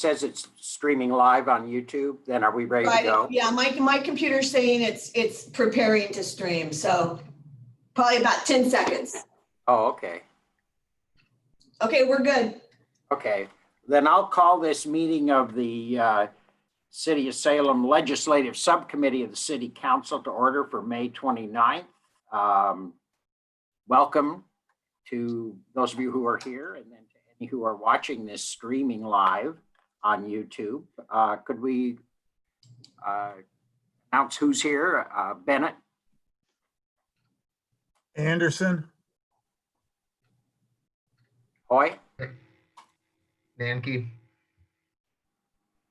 says it's streaming live on YouTube. Then are we ready to go? Yeah, my computer's saying it's preparing to stream, so probably about 10 seconds. Oh, okay. Okay, we're good. Okay, then I'll call this meeting of the City of Salem Legislative Subcommittee of the City Council to order for May 29th. Welcome to those of you who are here and then to any who are watching this streaming live on YouTube. Could we announce who's here? Bennett? Anderson. Hoy? Nanke.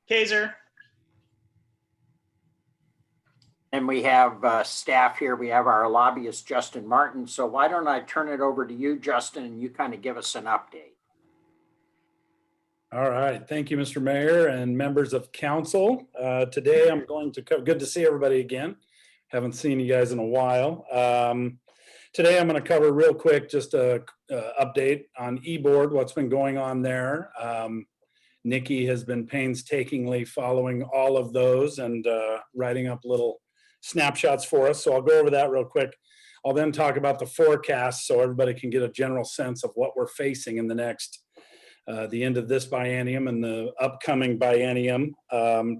Kaiser. And we have staff here. We have our lobbyist, Justin Martin. So why don't I turn it over to you, Justin, and you kind of give us an update. All right. Thank you, Mr. Mayor and members of council. Today I'm going to cover, good to see everybody again. Haven't seen you guys in a while. Today I'm going to cover real quick just a update on eBoard, what's been going on there. Nikki has been painstakingly following all of those and writing up little snapshots for us. So I'll go over that real quick. I'll then talk about the forecast so everybody can get a general sense of what we're facing in the next the end of this biennium and the upcoming biennium.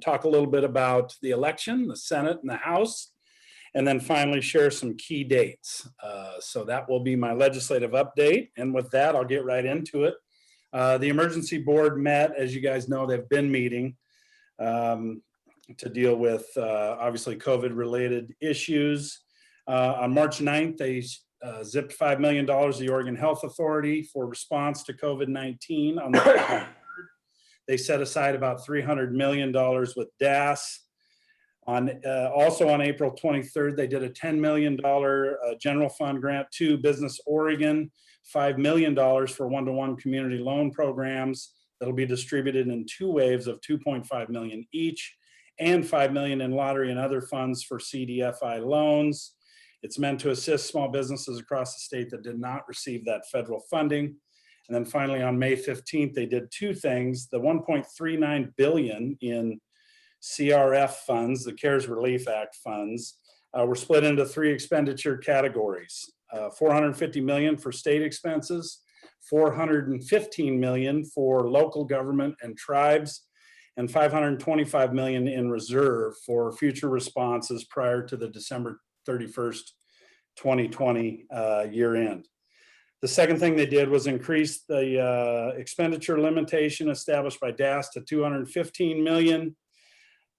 Talk a little bit about the election, the Senate and the House, and then finally share some key dates. So that will be my legislative update. And with that, I'll get right into it. The emergency board met, as you guys know, they've been meeting to deal with obviously COVID related issues. On March 9th, they zipped $5 million to the Oregon Health Authority for response to COVID-19. On the 3rd, they set aside about $300 million with DAS. Also on April 23rd, they did a $10 million general fund grant to Business Oregon, $5 million for one-to-one community loan programs that'll be distributed in 2 waves of $2.5 million each, and $5 million in lottery and other funds for CDFI loans. It's meant to assist small businesses across the state that did not receive that federal funding. And then finally on May 15th, they did 2 things. The $1.39 billion in CRF funds, the CARES Relief Act funds, were split into 3 expenditure categories. $450 million for state expenses, $415 million for local government and tribes, and $525 million in reserve for future responses prior to the December 31st, 2020 year end. The second thing they did was increase the expenditure limitation established by DAS to $215 million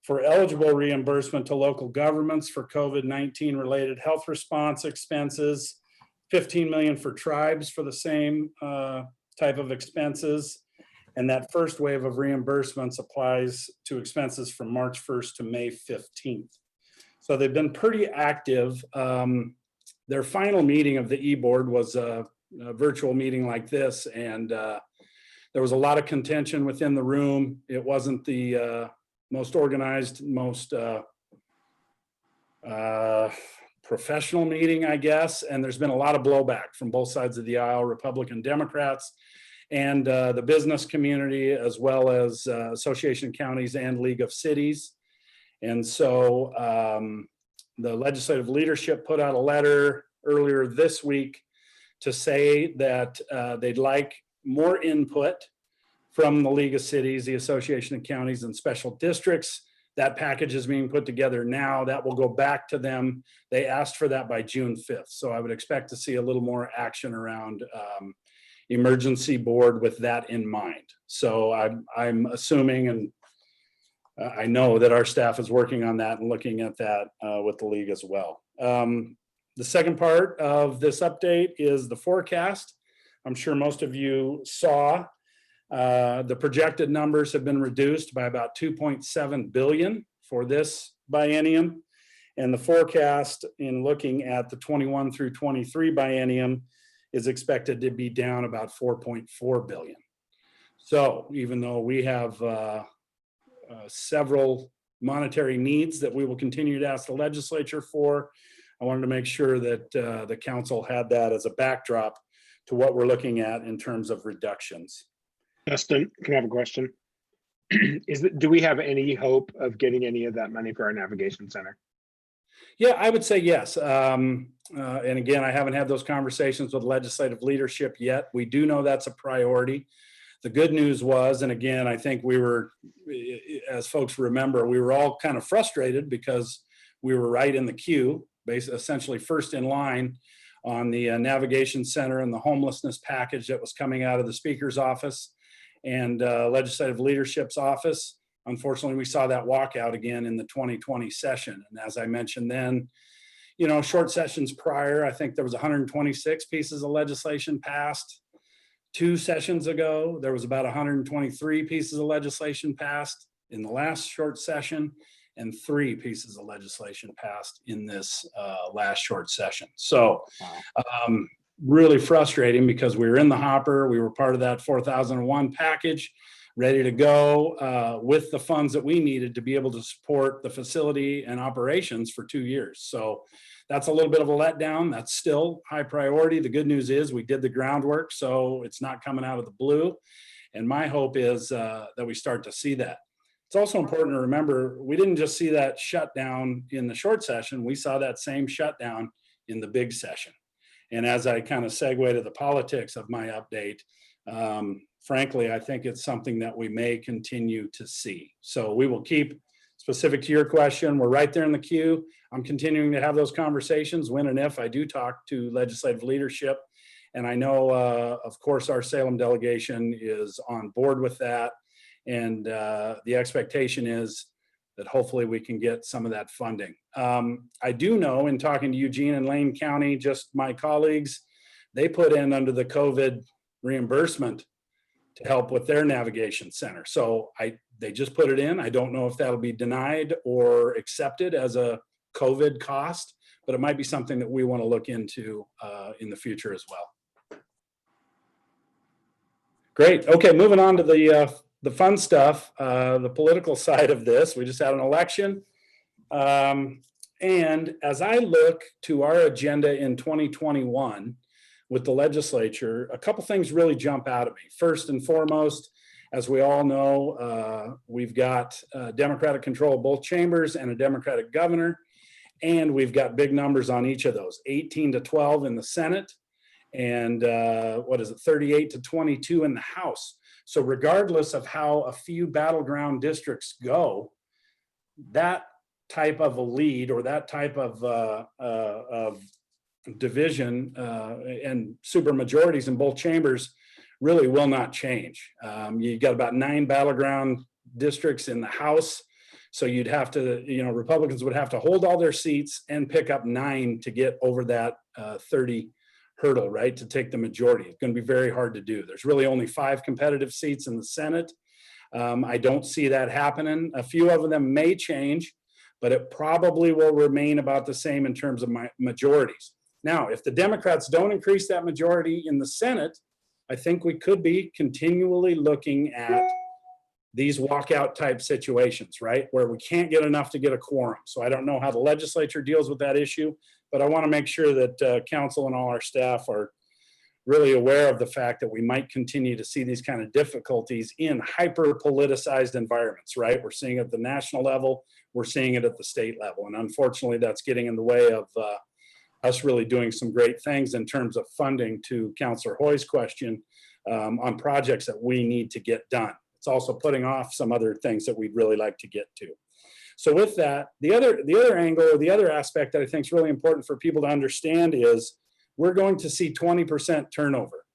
for eligible reimbursement to local governments for COVID-19 related health response expenses, $15 million for tribes for the same type of expenses. And that first wave of reimbursements applies to expenses from March 1st to May 15th. So they've been pretty active. Their final meeting of the eBoard was a virtual meeting like this, and there was a lot of contention within the room. It wasn't the most organized, most professional meeting, I guess. And there's been a lot of blowback from both sides of the aisle, Republican, Democrats, and the business community, as well as Association of Counties and League of Cities. And so the legislative leadership put out a letter earlier this week to say that they'd like more input from the League of Cities, the Association of Counties and Special Districts. That package is being put together now. That will go back to them. They asked for that by June 5th. So I would expect to see a little more action around emergency board with that in mind. So I'm assuming, and I know that our staff is working on that and looking at that with the league as well. The second part of this update is the forecast. I'm sure most of you saw the projected numbers have been reduced by about 2.7 billion for this biennium. And the forecast in looking at the 21 through 23 biennium is expected to be down about 4.4 billion. So even though we have several monetary needs that we will continue to ask the legislature for, I wanted to make sure that the council had that as a backdrop to what we're looking at in terms of reductions. Justin, can I have a question? Do we have any hope of getting any of that money for our navigation center? Yeah, I would say yes. And again, I haven't had those conversations with legislative leadership yet. We do know that's a priority. The good news was, and again, I think we were, as folks remember, we were all kind of frustrated because we were right in the queue, basically essentially first in line on the navigation center and the homelessness package that was coming out of the speaker's office and legislative leadership's office. Unfortunately, we saw that walkout again in the 2020 session. And as I mentioned then, you know, short sessions prior, I think there was 126 pieces of legislation passed. 2 sessions ago, there was about 123 pieces of legislation passed in the last short session, and 3 pieces of legislation passed in this last short session. So really frustrating because we were in the hopper. We were part of that 4001 package, ready to go with the funds that we needed to be able to support the facility and operations for 2 years. So that's a little bit of a letdown. That's still high priority. The good news is we did the groundwork, so it's not coming out of the blue. And my hope is that we start to see that. It's also important to remember, we didn't just see that shutdown in the short session. We saw that same shutdown in the big session. And as I kind of segue to the politics of my update, frankly, I think it's something that we may continue to see. So we will keep, specific to your question, we're right there in the queue. I'm continuing to have those conversations when and if I do talk to legislative leadership. And I know, of course, our Salem delegation is on board with that. And the expectation is that hopefully we can get some of that funding. I do know, in talking to Eugene and Lane County, just my colleagues, they put in under the COVID reimbursement to help with their navigation center. So they just put it in. I don't know if that'll be denied or accepted as a COVID cost, but it might be something that we want to look into in the future as well. Great. Okay, moving on to the fun stuff, the political side of this. We just had an election. And as I look to our agenda in 2021 with the legislature, a couple things really jump out at me. First and foremost, as we all know, we've got Democratic control of both chambers and a Democratic governor, and we've got big numbers on each of those, 18 to 12 in the Senate, and 38 to 22 in the House. So regardless of how a few battleground districts go, that type of a lead or that type of division and super majorities in both chambers really will not change. You got about 9 battleground districts in the House. So you'd have to, Republicans would have to hold all their seats and pick up 9 to get over that 30 hurdle, right? To take the majority. It's going to be very hard to do. There's really only 5 competitive seats in the Senate. I don't see that happening. A few of them may change, but it probably will remain about the same in terms of majorities. Now, if the Democrats don't increase that majority in the Senate, I think we could be continually looking at these walkout type situations, right? Where we can't get enough to get a quorum. So I don't know how the legislature deals with that issue, but I want to make sure that council and all our staff are really aware of the fact that we might continue to see these kind of difficulties in hyper politicized environments, right? We're seeing it at the national level, we're seeing it at the state level. And unfortunately, that's getting in the way of us really doing some great things in terms of funding, to Councillor Hoy's question, on projects that we need to get done. It's also putting off some other things that we'd really like to get to. So with that, the other angle, or the other aspect that I think is really important for people to understand is we're going to see 20% turnover.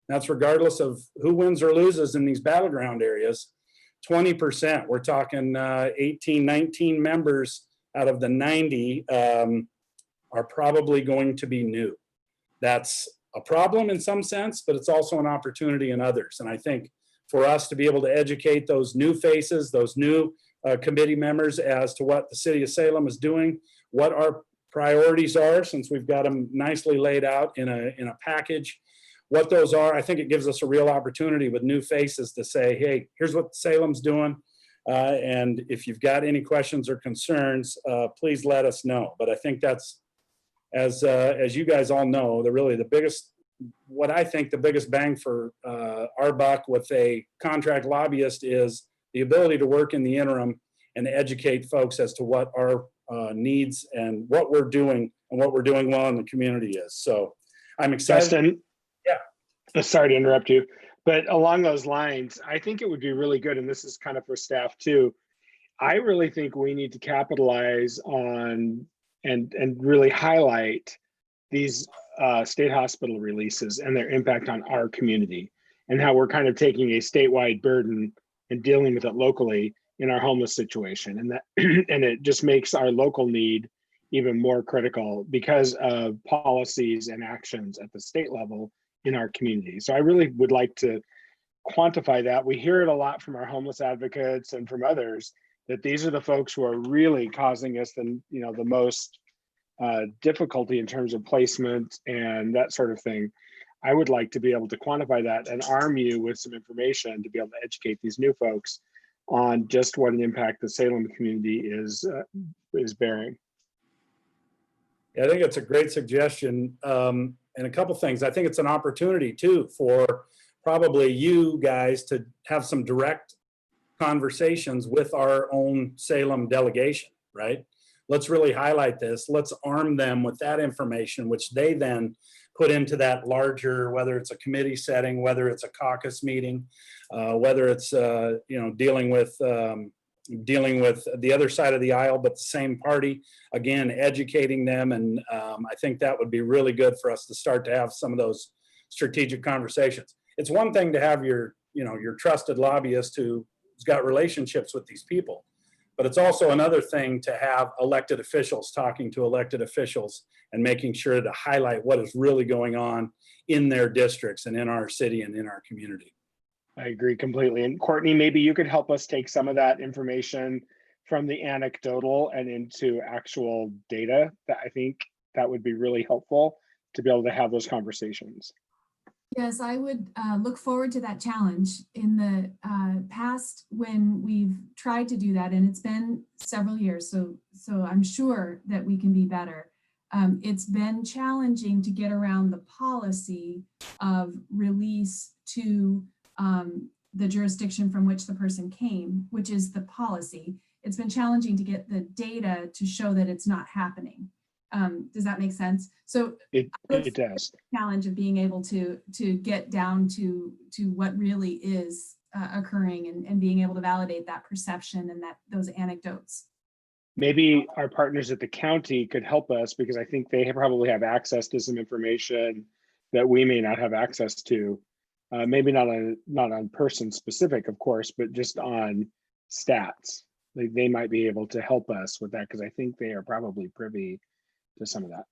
That's regardless of who wins or loses in these battleground areas. 20%, we're talking 18, 19 members out of the 90 are probably going to be new. That's a problem in some sense, but it's also an opportunity in others. And I think for us to be able to educate those new faces, those new committee members as to what the city of Salem is doing, what our priorities are, since we've got them nicely laid out in a package, what those are, I think it gives us a real opportunity with new faces to say, hey, here's what Salem's doing. And if you've got any questions or concerns, please let us know. But I think that's, as you guys all know, what I think the biggest bang for our buck with a contract lobbyist is the ability to work in the interim and educate folks as to what our needs and what we're doing and what we're doing well in the community is. So I'm excited. Justin? Yeah. Sorry to interrupt you, but along those lines, I think it would be really good, and this is kind of for staff too. I really think we need to capitalize on and really highlight these state hospital releases and their impact on our community, and how we're kind of taking a statewide burden and dealing with it locally in our homeless situation. And that and it just makes our local need even more critical because of policies and actions at the state level in our community. So I really would like to quantify that. We hear it a lot from our homeless advocates and from others that these are the folks who are really causing us the most difficulty in terms of placement and that sort of thing. I would like to be able to quantify that and arm you with some information to be able to educate these new folks on just what an impact the Salem community is bearing. Yeah, I think it's a great suggestion. And a couple things. I think it's an opportunity too for probably you guys to have some direct conversations with our own Salem delegation, right? Let's really highlight this. Let's arm them with that information, which they then put into that larger, whether it's a committee setting, whether it's a caucus meeting, whether it's dealing with the other side of the aisle, but the same party, again, educating them. And I think that would be really good for us to start to have some of those strategic conversations. It's one thing to have your trusted lobbyist who's got relationships with these people, but it's also another thing to have elected officials talking to elected officials and making sure to highlight what is really going on in their districts and in our city and in our community. I agree completely. And Courtney, maybe you could help us take some of that information from the anecdotal and into actual data. That I think that would be really helpful to be able to have those conversations. Yes, I would look forward to that challenge. In the past, when we've tried to do that, and it's been several years, so I'm sure that we can be better. It's been challenging to get around the policy of release to the jurisdiction from which the person came, which is the policy. It's been challenging to get the data to show that it's not happening. Does that make sense? So it does. Challenge of being able to get down to what really is occurring and being able to validate that perception and those anecdotes. Maybe our partners at the county could help us, because I think they probably have access to some information that we may not have access to. Maybe not on person specific, of course, but just on stats. They might be able to help us with that, because I think they are probably privy to some of that.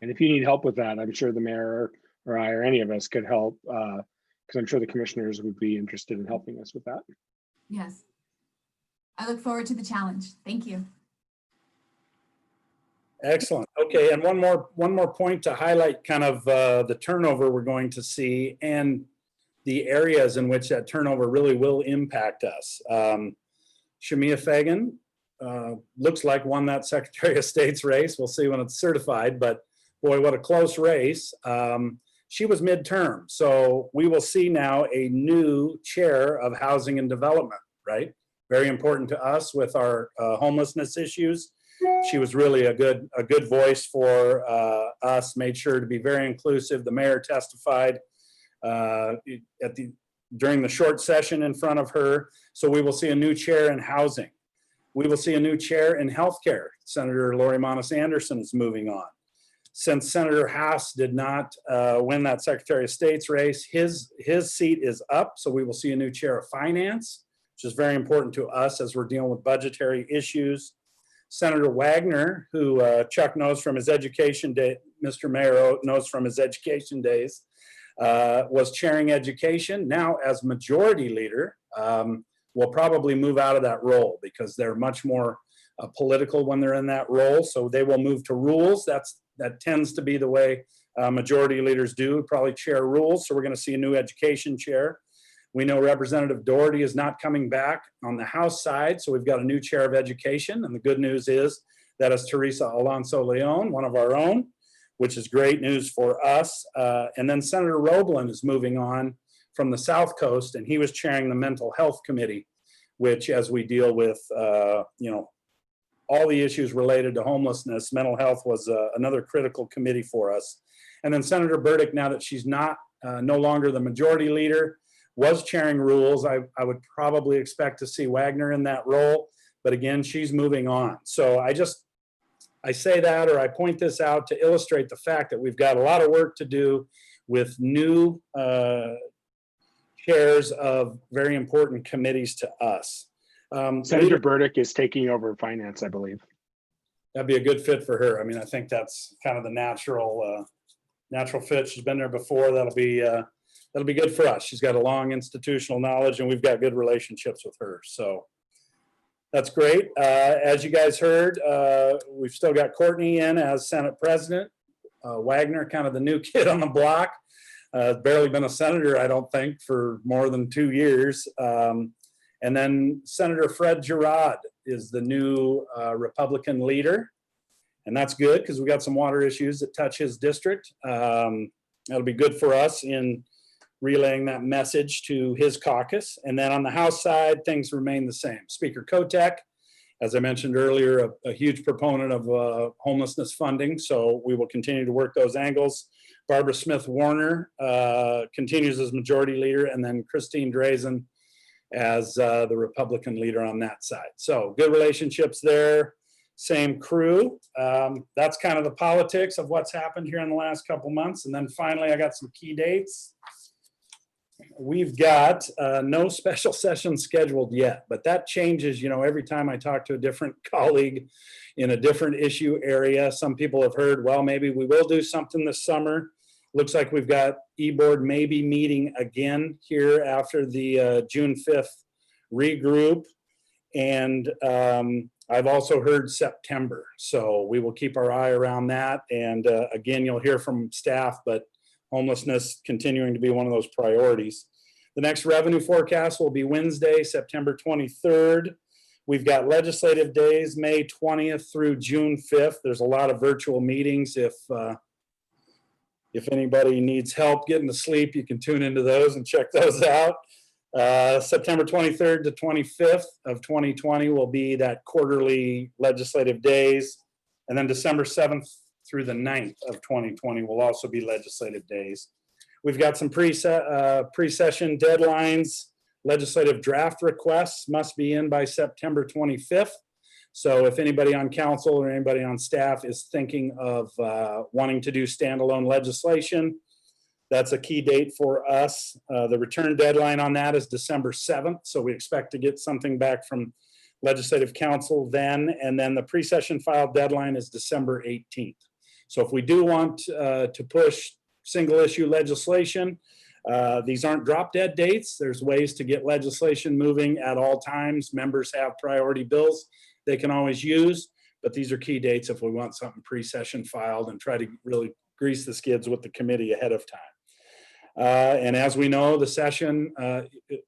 And if you need help with that, I'm sure the mayor or I or any of us could help, because I'm sure the commissioners would be interested in helping us with that. Yes. I look forward to the challenge. Thank you. Excellent. Okay, and one more point to highlight kind of the turnover we're going to see and the areas in which that turnover really will impact us. Shamia Fagan looks like won that Secretary of State's race. We'll see when it's certified, but boy, what a close race. She was midterm, so we will see now a new chair of housing and development, right? Very important to us with our homelessness issues. She was really a good voice for us, made sure to be very inclusive. The mayor testified during the short session in front of her. So we will see a new chair in housing. We will see a new chair in healthcare. Senator Lori Monis Anderson is moving on. Since Senator Haas did not win that Secretary of State's race, his seat is up. So we will see a new chair of finance, which is very important to us as we're dealing with budgetary issues. Senator Wagner, who Chuck knows from his education day, Mr. Mayor knows from his education days, was chairing education. Now, as majority leader, will probably move out of that role because they're much more political when they're in that role. So they will move to rules. That tends to be the way majority leaders do, probably chair rules. So we're going to see a new education chair. We know Representative Doherty is not coming back on the House side, so we've got a new chair of education. And the good news is that is Teresa Alonso Leon, one of our own, which is great news for us. And then Senator Roblin is moving on from the South Coast, and he was chairing the Mental Health Committee. which as we deal with, all the issues related to homelessness, mental health was another critical committee for us. And then Senator Burdick, now that she's no longer the majority leader, was chairing rules. I would probably expect to see Wagner in that role, but again, she's moving on. So I say that, or I point this out to illustrate the fact that we've got a lot of work to do with new chairs of very important committees to us. Senator Burdick is taking over finance, I believe. That'd be a good fit for her. I mean, I think that's kind of the natural fit. She's been there before. That'll be good for us. She's got a long institutional knowledge, and we've got good relationships with her. So that's great. As you guys heard, we've still got Courtney in as Senate President. Wagner, kind of the new kid on the block. Barely been a senator, I don't think, for more than 2 years. And then Senator Fred Girod is the new Republican leader. And that's good because we got some water issues that touch his district. That'll be good for us in relaying that message to his caucus. And then on the House side, things remain the same. Speaker Kotek, as I mentioned earlier, a huge proponent of homelessness funding. So we will continue to work those angles. Barbara Smith Warner continues as majority leader, and then Christine Drazen as the Republican leader on that side. So good relationships there, same crew. That's kind of the politics of what's happened here in the last couple months. And then finally, I got some key dates. We've got no special session scheduled yet, but that changes, every time I talk to a different colleague in a different issue area. Some people have heard, well, maybe we will do something this summer. Looks like we've got e-board maybe meeting again here after the June 5th regroup. And I've also heard September. So we will keep our eye around that. And again, you'll hear from staff, but homelessness continuing to be one of those priorities. The next revenue forecast will be Wednesday, September 23rd. We've got legislative days, May 20th through June 5th. There's a lot of virtual meetings. If anybody needs help getting to sleep, you can tune into those and check those out. September 23rd to 25th of 2020 will be that quarterly legislative days. And then December 7th through the 9th of 2020 will also be legislative days. We've got some pre-session deadlines. Legislative draft requests must be in by September 25th. So if anybody on council or anybody on staff is thinking of wanting to do standalone legislation, that's a key date for us. The return deadline on that is December 7th. So we expect to get something back from Legislative Council then. And then the pre-session file deadline is December 18th. So if we do want to push single issue legislation, these aren't drop dead dates. There's ways to get legislation moving at all times. Members have priority bills they can always use, but these are key dates if we want something pre-session filed and try to really grease the skids with the committee ahead of time. And as we know, the session,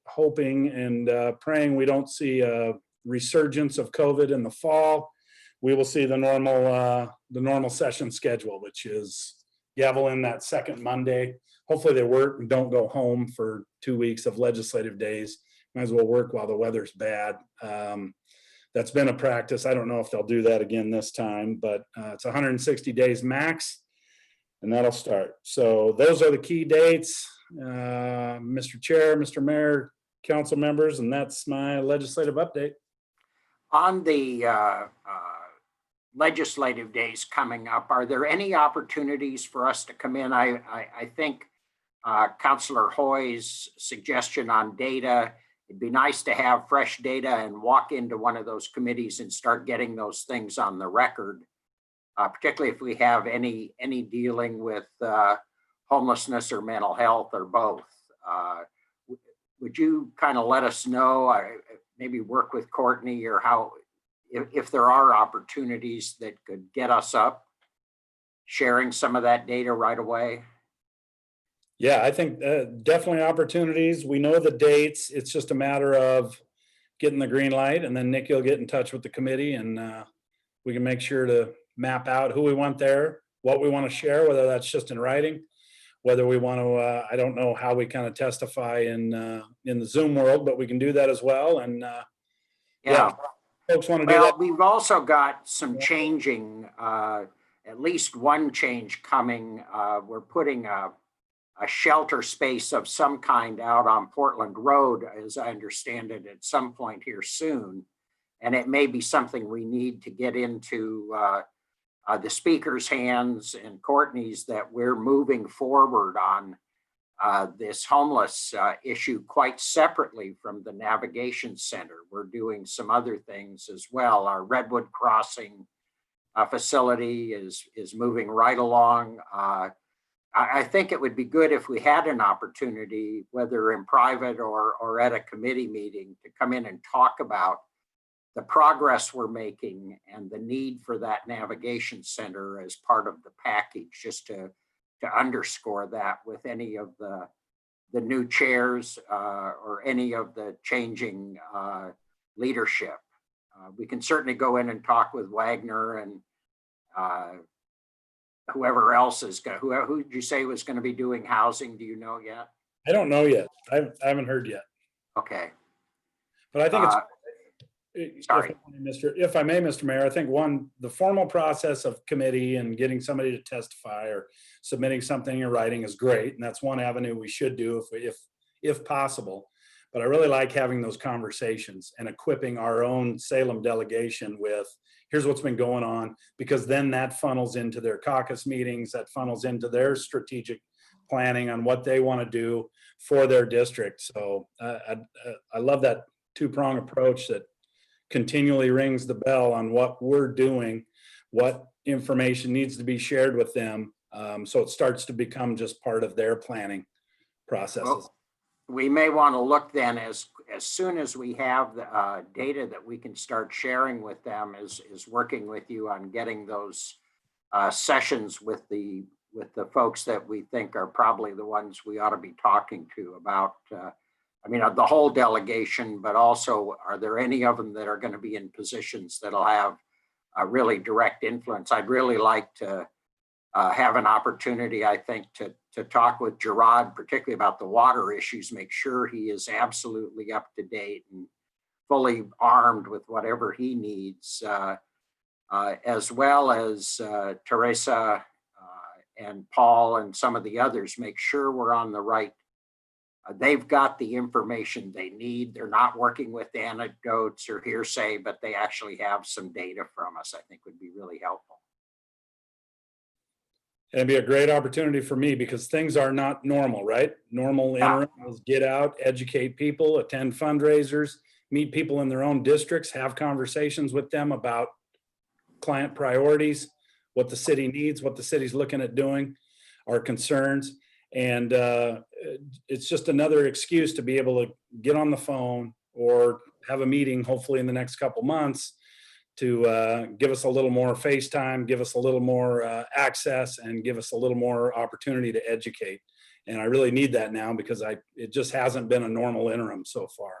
hoping and praying we don't see a resurgence of COVID in the fall, we will see the normal session schedule, which is gavel in that second Monday. Hopefully they work and don't go home for 2 weeks of legislative days. Might as well work while the weather's bad. That's been a practice. I don't know if they'll do that again this time, but it's 160 days max, and that'll start. So those are the key dates, Mr. Chair, Mr. Mayor, council members, and that's my legislative update. On the legislative days coming up, are there any opportunities for us to come in? I think Councillor Hoy's suggestion on data, it'd be nice to have fresh data and walk into one of those committees and start getting those things on the record, particularly if we have any dealing with homelessness or mental health or both. Would you kind of let us know, maybe work with Courtney, or how, if there are opportunities that could get us up, sharing some of that data right away? Yeah, I think definitely opportunities. We know the dates. It's just a matter of getting the green light, and then Nikki will get in touch with the committee, and we can make sure to map out who we want there, what we want to share, whether that's just in writing, whether we want to, I don't know how we kind of testify in the Zoom world, but we can do that as well. And Yeah. Folks want to do Well, that? we've also got some changing, at least one change coming. We're putting a shelter space of some kind out on Portland Road, as I understand it, at some point here soon. And it may be something we need to get into the speaker's hands and Courtney's, that we're moving forward on this homeless issue quite separately from the navigation center. We're doing some other things as well. Our Redwood Crossing facility is moving right along. I think it would be good if we had an opportunity, whether in private or at a committee meeting, to come in and talk about the progress we're making and the need for that navigation center as part of the package, just to underscore that with any of the new chairs or any of the changing leadership. We can certainly go in and talk with Wagner and whoever else is going. Who did you say was going to be doing housing? Do you know yet? I don't know yet. I haven't heard yet. Okay. But I think it's Sorry. If I may, Mr. Mayor, I think the formal process of committee and getting somebody to testify or submitting something in writing is great. And that's one avenue we should do if possible. But I really like having those conversations and equipping our own Salem delegation with, here's what's been going on, because then that funnels into their caucus meetings, that funnels into their strategic planning on what they want to do for their district. So I love that two-prong approach that continually rings the bell on what we're doing, what information needs to be shared with them. So it starts to become just part of their planning processes. Well, we may want to look then as soon as we have the data that we can start sharing with them, is working with you on getting those sessions with the folks that we think are probably the ones we ought to be talking to about I mean, the whole delegation, but also, are there any of them that are going to be in positions that'll have a really direct influence? I'd really like to have an opportunity, I think, to talk with Gerard, particularly about the water issues, make sure he is absolutely up to date and fully armed with whatever he needs, as well as Teresa and Paul and some of the others, make sure we're on the right. They've got the information they need. They're not working with anecdotes or hearsay, but they actually have some data from us, I think would be really helpful. It'd be a great opportunity for me because things are not normal, right? Normal interim is get out, educate people, attend fundraisers, meet people in their own districts, have conversations with them about client priorities, what the city needs, what the city's looking at doing, our concerns. And it's just another excuse to be able to get on the phone or have a meeting, hopefully in the next couple months, to give us a little more FaceTime, give us a little more access, and give us a little more opportunity to educate. And I really need that now because it just hasn't been a normal interim so far.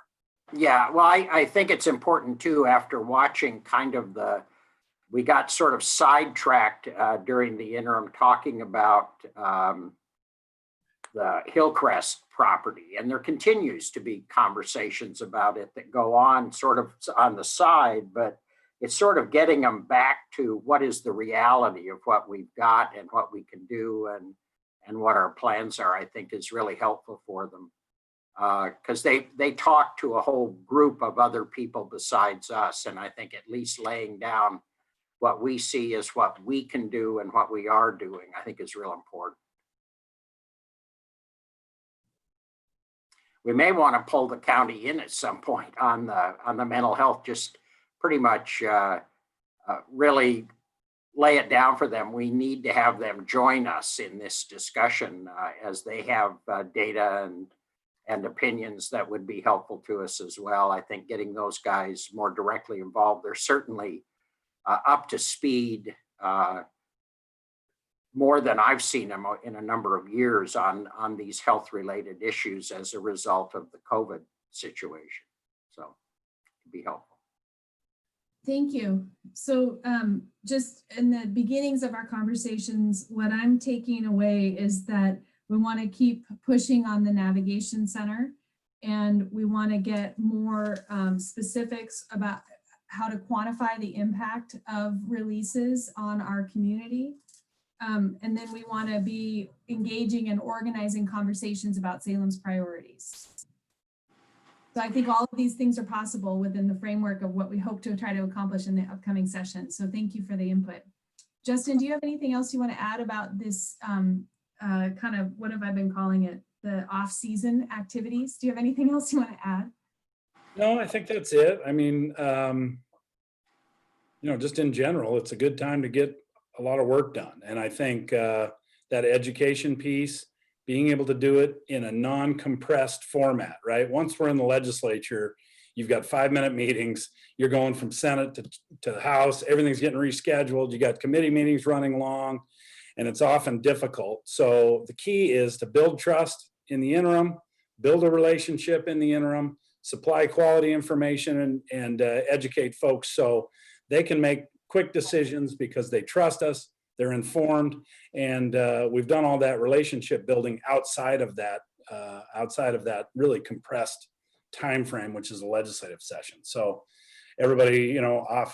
Yeah, well, I think it's important too, after watching kind of we got sort of sidetracked during the interim talking about the Hillcrest property, and there continues to be conversations about it that go on sort of on the side, but it's sort of getting them back to what is the reality of what we've got and what we can do and what our plans are, I think is really helpful for them. Because they talk to a whole group of other people besides us, and I think at least laying down what we see as what we can do and what we are doing, I think is real important. We may want to pull the county in at some point on the mental health, just pretty much really lay it down for them. We need to have them join us in this discussion as they have data and opinions that would be helpful to us as well. I think getting those guys more directly involved, they're certainly up to speed more than I've seen them in a number of years on these health related issues as a result of the COVID situation. So it'd be helpful. Thank you. So just in the beginnings of our conversations, what I'm taking away is that we want to keep pushing on the navigation center And we want to get more specifics about how to quantify the impact of releases on our community. And then we want to be engaging and organizing conversations about Salem's priorities. So I think all of these things are possible within the framework of what we hope to try to accomplish in the upcoming session. So thank you for the input. Justin, do you have anything else you want to add about this kind of, what have I been calling it, the off-season activities? Do you have anything else you want to add? No, I think that's it. I mean, just in general, it's a good time to get a lot of work done. And I think that education piece, being able to do it in a non-compressed format, right? Once we're in the legislature, you've got 5-minute meetings, you're going from Senate to the House, everything's getting rescheduled, you got committee meetings running long, and it's often difficult. So the key is to build trust in the interim, build a relationship in the interim, supply quality information and educate folks so they can make quick decisions because they trust us, they're informed, and we've done all that relationship building outside of that really compressed time frame, which is a legislative session. So everybody,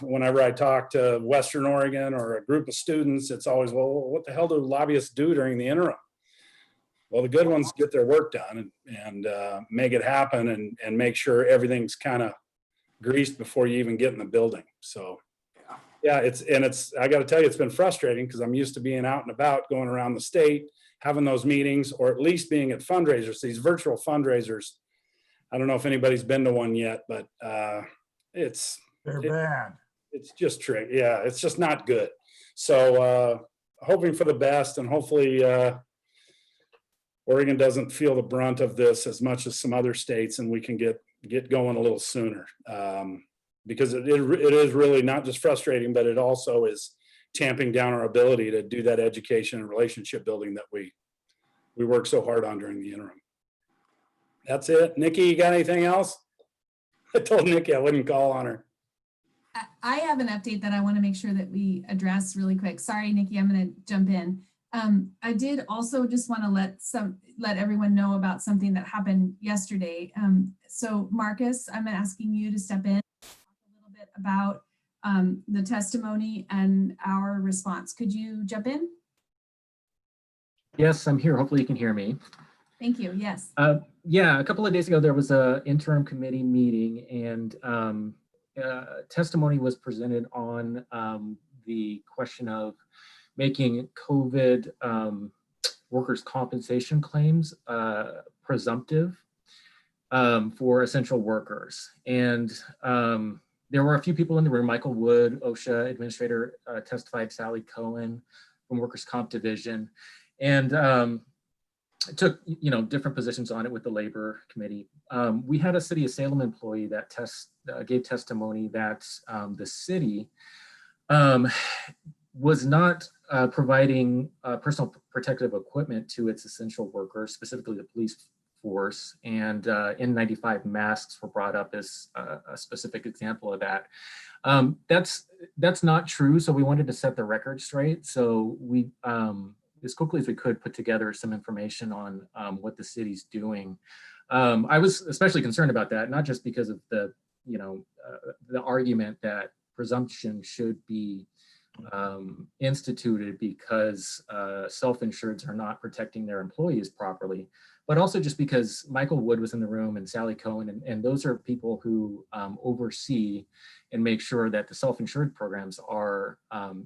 whenever I talk to Western Oregon or a group of students, it's always, well, what the hell do lobbyists do during the interim? Well, the good ones get their work done and make it happen and make sure everything's kind of greased before you even get in the building. So yeah, I got to tell you, it's been frustrating because I'm used to being out and about, going around the state, having those meetings, or at least being at fundraisers, these virtual fundraisers. I don't know if anybody's been to one yet, but They're bad. It's just trick. Yeah, it's just not good. So hoping for the best, and hopefully Oregon doesn't feel the brunt of this as much as some other states, and we can get going a little sooner. Because it is really not just frustrating, but it also is tamping down our ability to do that education and relationship building that we work so hard on during the interim. That's it. Nikki, you got anything else? I told Nikki I wouldn't call on her. I have an update that I want to make sure that we address really quick. Sorry, Nikki, I'm going to jump in. I did also just want to let everyone know about something that happened yesterday. So Marcus, I'm asking you to step in, talk a little bit about the testimony and our response. Could you jump in? Yes, I'm here. Hopefully you can hear me. Thank you. Yes. Yeah, a couple of days ago, there was an interim committee meeting, and testimony was presented on the question of making COVID workers' compensation claims presumptive for essential workers. And there were a few people in the room. Michael Wood, OSHA administrator, testified, Sally Cohen from Workers' Comp Division, and took different positions on it with the Labor Committee. We had a City of Salem employee that gave testimony that the city was not providing personal protective equipment to its essential workers, specifically the police force, and N95 masks were brought up as a specific example of that. That's not true, so we wanted to set the record straight. So we, as quickly as we could, put together some information on what the city's doing. I was especially concerned about that, not just because of the argument that presumption should be instituted because self-insureds are not protecting their employees properly, but also just because Michael Wood was in the room and Sally Cohen, and those are people who oversee and make sure that the self-insured programs are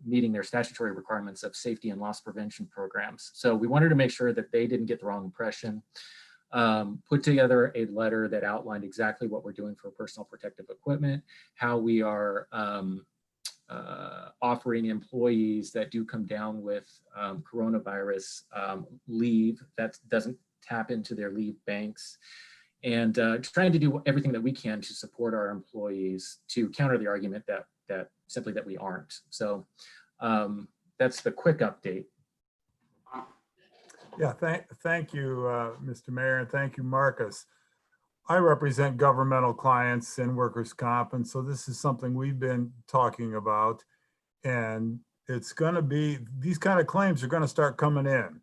meeting their statutory requirements of safety and loss prevention programs. So we wanted to make sure that they didn't get the wrong impression. Put together a letter that outlined exactly what we're doing for personal protective equipment, how we are offering employees that do come down with coronavirus leave that doesn't tap into their leave banks, and trying to do everything that we can to support our employees to counter the argument that simply that we aren't. So that's the quick update. Yeah, thank you, Mr. Mayor, and thank you, Marcus. I represent governmental clients in workers' comp, and so this is something we've been talking about, and it's going to be, these kind of claims are going to start coming in.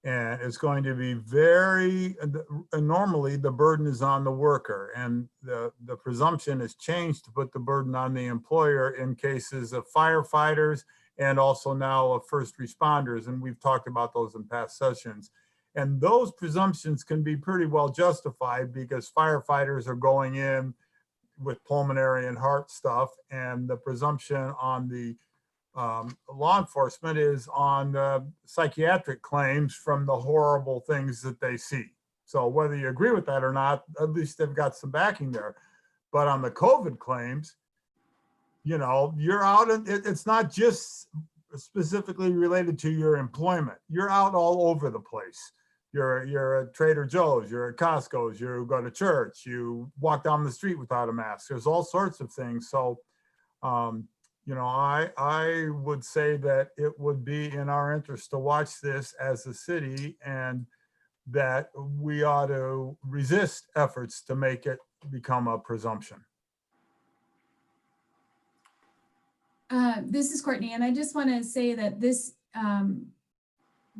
And it's going to be normally the burden is on the worker, and the presumption is changed to put the burden on the employer in cases of firefighters and also now of first responders. And we've talked about those in past sessions. And those presumptions can be pretty well justified because firefighters are going in with pulmonary and heart stuff, and the presumption on the law enforcement is on psychiatric claims from the horrible things that they see. So whether you agree with that or not, at least they've got some backing there. But on the COVID claims, you know, you're out, and it's not just specifically related to your employment. You're out all over the place. You're at Trader Joe's, you're at Costco's, you go to church, you walk down the street without a mask. There's all sorts of things. So, you know, I would say that it would be in our interest to watch this as a city, and that we ought to resist efforts to make it become a presumption. This is Courtney, and I just want to say that this,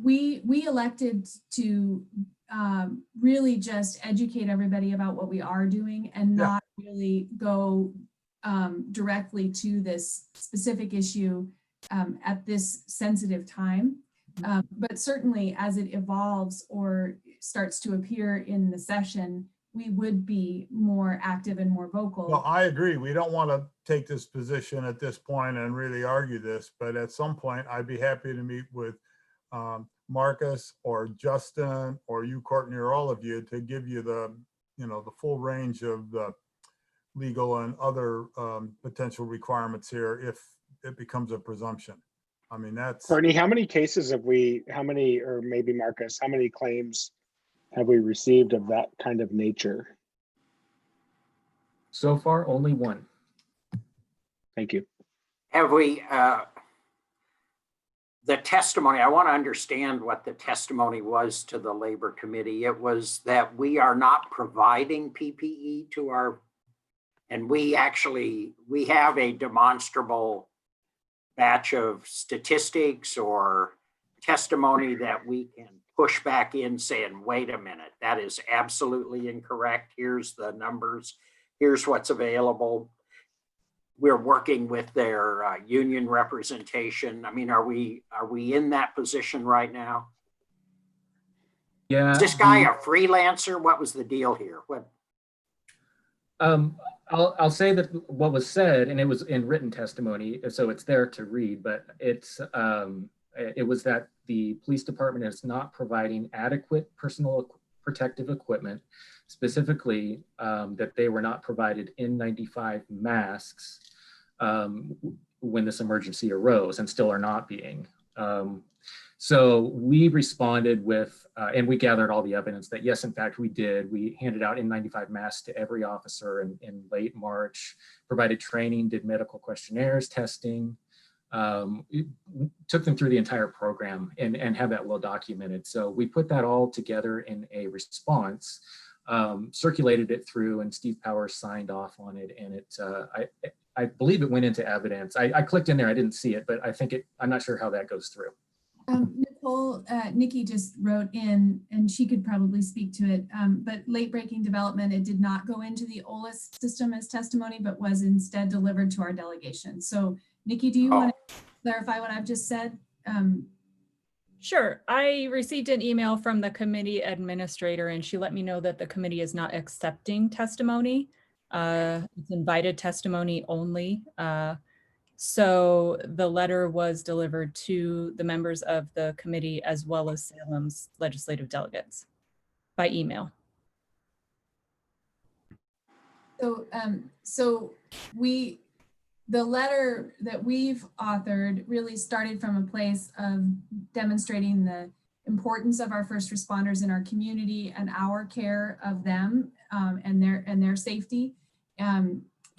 we elected to really just educate everybody about what we are doing and not really go directly to this specific issue at this sensitive time. But certainly as it evolves or starts to appear in the session, we would be more active and more vocal. Well, I agree. We don't want to take this position at this point and really argue this, but at some point I'd be happy to meet with Marcus or Justin or you, Courtney, or all of you to give you the, you know, the full range of the legal and other potential requirements here if it becomes a presumption. I mean, that's. Courtney, how many cases have we, or maybe Marcus, how many claims have we received of that kind of nature? So far, only one. Thank you. Have we, the testimony, I want to understand what the testimony was to the Labor Committee. It was that we are not providing PPE to our, and we have a demonstrable batch of statistics or testimony that we can push back in saying, wait a minute, that is absolutely incorrect. Here's the numbers. Here's what's available. We're working with their union representation. I mean, are we in that position right now? Yeah. Is this guy a freelancer? What was the deal here? What? I'll say that what was said, and it was in written testimony, so it's there to read, but it's it was that the police department is not providing adequate personal protective equipment, specifically that they were not provided N95 masks when this emergency arose, and still are not being. So we responded with, and we gathered all the evidence that yes, in fact, we did. We handed out N95 masks to every officer in late March, provided training, did medical questionnaires, testing, took them through the entire program and have that well documented. So we put that all together in a response, circulated it through, and Steve Powers signed off on it. And it, I believe it went into evidence. I clicked in there, I didn't see it, but I think I'm not sure how that goes through. Nicole, Nikki just wrote in, and she could probably speak to it, but late breaking development, it did not go into the OLIS system as testimony, but was instead delivered to our delegation. So Nikki, do you want to clarify what I've just said? Sure. I received an email from the committee administrator, and she let me know that the committee is not accepting testimony. It's invited testimony only. So the letter was delivered to the members of the committee as well as Salem's legislative delegates by email. So the letter that we've authored really started from a place of demonstrating the importance of our first responders in our community and our care of them and their safety.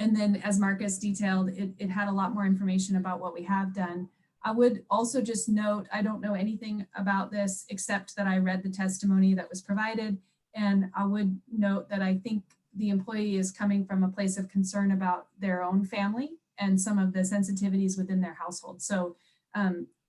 And then as Marcus detailed, it had a lot more information about what we have done. I would also just note, I don't know anything about this except that I read the testimony that was provided. And I would note that I think the employee is coming from a place of concern about their own family and some of the sensitivities within their household. So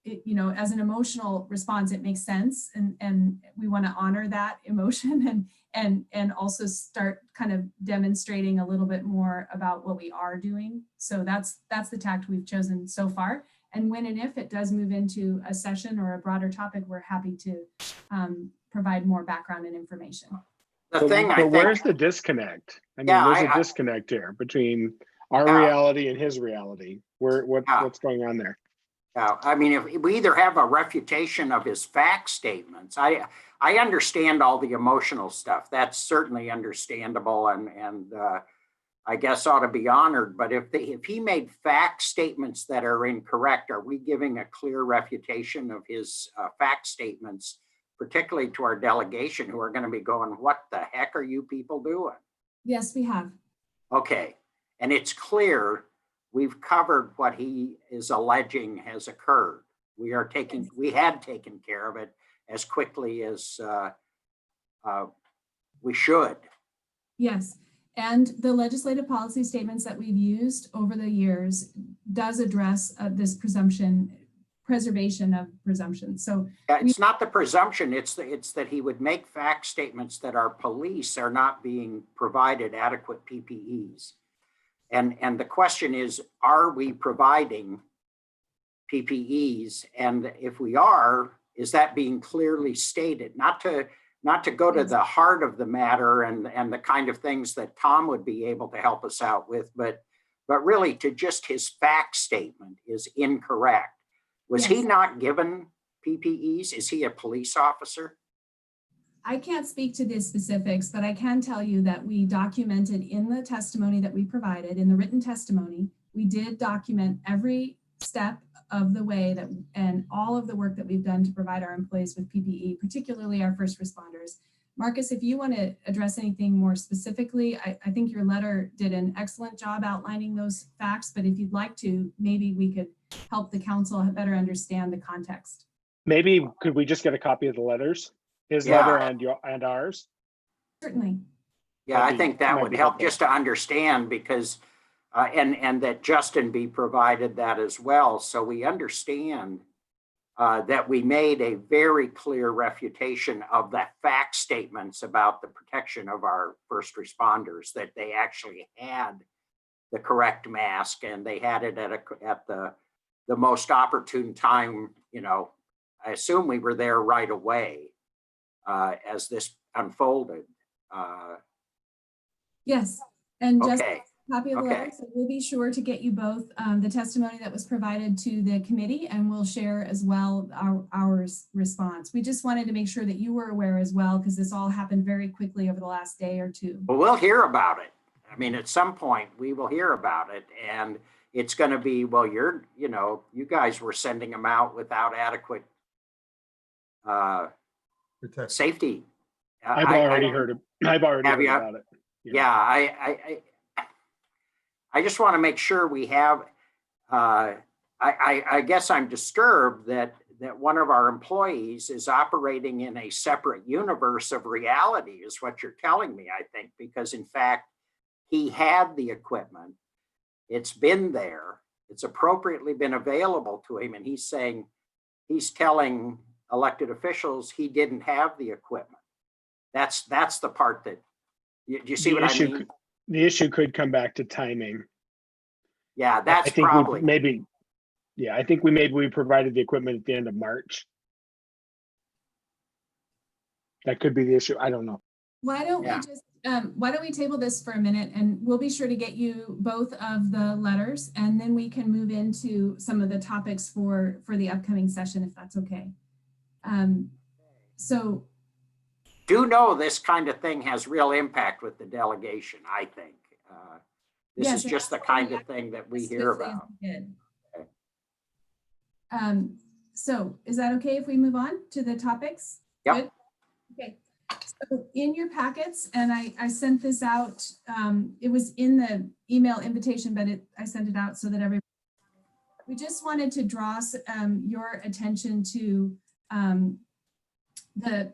as an emotional response, it makes sense. And we want to honor that emotion and also start kind of demonstrating a little bit more about what we are doing. So that's the tact we've chosen so far. And when and if it does move into a session or a broader topic, we're happy to provide more background and information. The thing I But think, where's the disconnect? I mean, Yeah, there's a disconnect here between our Yeah. reality and his reality. Yeah. What's going on there? I mean, if we either have a refutation of his fact statements, I understand all the emotional stuff. That's certainly understandable and I guess ought to be honored. But if he made fact statements that are incorrect, are we giving a clear refutation of his fact statements, particularly to our delegation who are going to be going, what the heck are you people doing? Yes, we have. Okay. And it's clear we've covered what he is alleging has occurred. We had taken care of it as quickly as we should. Yes. And the legislative policy statements that we've used over the years does address this preservation of presumption. So it's not the presumption, it's that he would make fact statements that our police are not being provided adequate PPEs. And the question is, are we providing PPEs? And if we are, is that being clearly stated? Not to go to the heart of the matter and the kind of things that Tom would be able to help us out with, but really to just his fact statement is incorrect. Was he not given PPEs? Is he a police officer? I can't speak to the specifics, but I can tell you that we documented in the testimony that we provided, in the written testimony, we did document every step of the way and all of the work that we've done to provide our employees with PPE, particularly our first responders. Marcus, if you want to address anything more specifically, I think your letter did an excellent job outlining those facts, but if you'd like to, maybe we could help the council better understand the context. Maybe could we just get a copy of the letters? His Yeah. letter and ours? Certainly. Yeah, I think that might would be help helpful. just to understand because, and that Justin be provided that as well. So we understand that we made a very clear refutation of the fact statements about the protection of our first responders, that they actually had the correct mask and they had it at the most opportune time. I assume we were there right away as this unfolded. Yes, and just Okay. a copy of the letter. So we'll be sure to get you both the testimony that was provided to the committee, and we'll share as well our response. We just wanted to make sure that you were aware as well, because this all happened very quickly over the last day or two. Well, we'll hear about it. I mean, at some point we will hear about it, and it's going to be, well, you guys were sending them out without adequate Protect. safety. I've already heard about it. Yeah, I just want to make sure we have, I guess I'm disturbed that one of our employees is operating in a separate universe of reality is what you're telling me, I think, because in fact, he had the equipment. It's been there. It's appropriately been available to him. And he's telling elected officials he didn't have the equipment. That's the part that, you see what I mean? The issue could come back to timing. Yeah, that's I think probably. I think we provided the equipment at the end of March. That could be the issue. I don't know. Why don't we table this for a minute, and we'll be sure to get you both of the letters, and then we can move into some of the topics for the upcoming session, if that's okay. So Do know this kind of thing has real impact with the delegation, I think. This yes, is just the kind of thing that we hear about. So is that okay if we move on to the topics? Yep. Good? Okay. So in your packets, and I sent this out, it was in the email invitation, but I sent it out so that everyone, we just wanted to draw your attention to the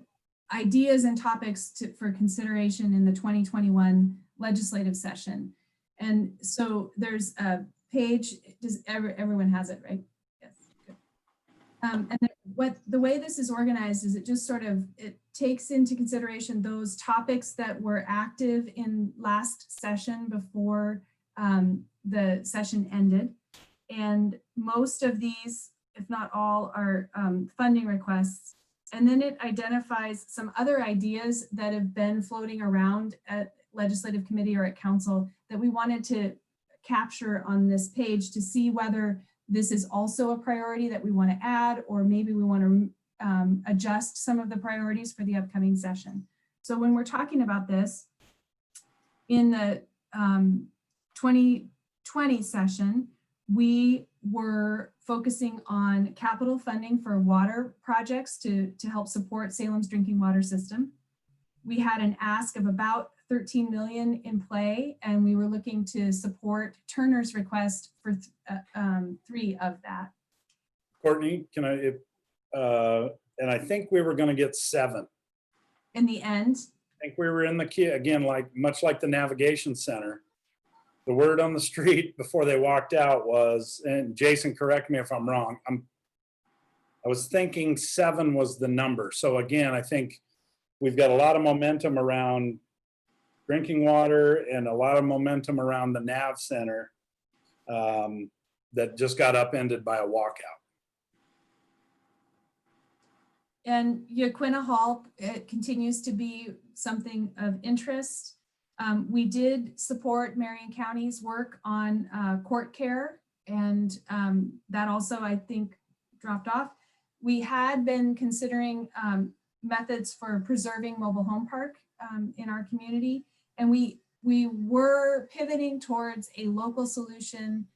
ideas and topics for consideration in the 2021 legislative session. And so there's a page, everyone has it, right? Yes. Good. And the way this is organized is it just sort of, it takes into consideration those topics that were active in last session before the session ended. And most of these, if not all, are funding requests. And then it identifies some other ideas that have been floating around at legislative committee or at council that we wanted to capture on this page to see whether this is also a priority that we want to add, or maybe we want to adjust some of the priorities for the upcoming session. So when we're talking about this, in the 2020 session, we were focusing on capital funding for water projects to help support Salem's drinking water system. We had an ask of about 13 million in play, and we were looking to support Turner's request for 3 of that. Courtney, can I, and I think we were going to get 7. In the end, I think we were in the key, again, like much like the navigation center. The word on the street before they walked out was, and Jason, correct me if I'm wrong, I was thinking 7 was the number. So again, I think we've got a lot of momentum around drinking water and a lot of momentum around the nav center that just got upended by a walkout. and Yaquina Hall, it continues to be something of interest. We did support Marion County's work on court care, and that also, I think, dropped off. We had been considering methods for preserving mobile home park in our community, and we were pivoting towards a local solution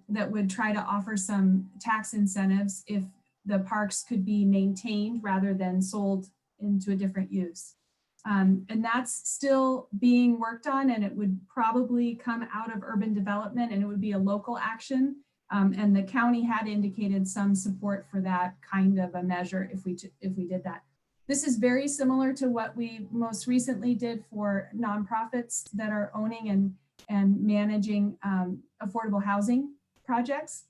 that would try to offer some tax incentives if the parks could be maintained rather than sold into a different use. And that's still being worked on, and it would probably come out of urban development, and it would be a local action. And the county had indicated some support for that kind of a measure if we did that. This is very similar to what we most recently did for nonprofits that are owning and managing affordable housing projects.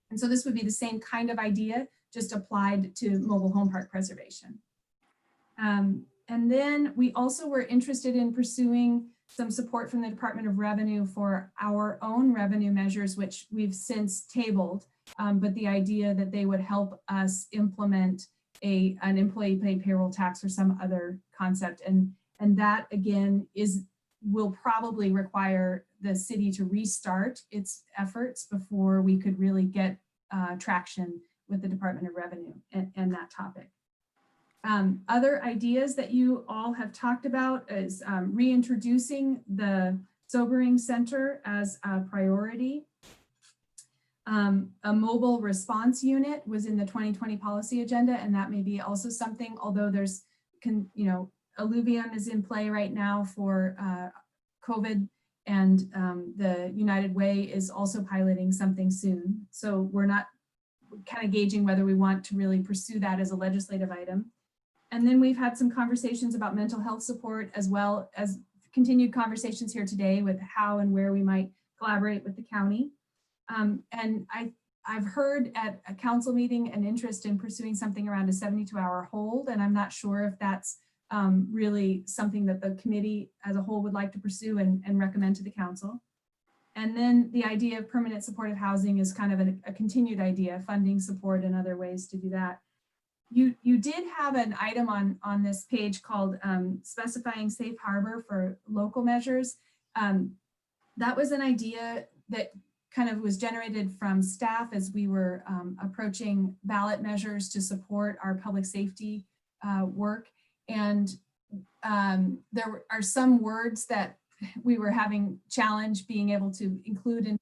And so this would be the same kind of idea, just applied to mobile home park preservation. And then we also were interested in pursuing some support from the Department of Revenue for our own revenue measures, which we've since tabled, but the idea that they would help us implement an employee paid payroll tax or some other concept. And that again will probably require the city to restart its efforts before we could really get traction with the Department of Revenue and that topic. Other ideas that you all have talked about is reintroducing the sobering center as a priority. A mobile response unit was in the 2020 policy agenda, and that may be also something, although there's, Alluvium is in play right now for COVID, and the United Way is also piloting something soon. So we're not kind of gauging whether we want to really pursue that as a legislative item. And then we've had some conversations about mental health support, as well as continued conversations here today with how and where we might collaborate with the county. And I've heard at a council meeting an interest in pursuing something around a 72-hour hold, and I'm not sure if that's really something that the committee as a whole would like to pursue and recommend to the council. And then the idea of permanent supportive housing is kind of a continued idea, funding support and other ways to do that. You did have an item on this page called specifying safe harbor for local measures. That was an idea that kind of was generated from staff as we were approaching ballot measures to support our public safety work. And there are some words that we were having challenge being able to include in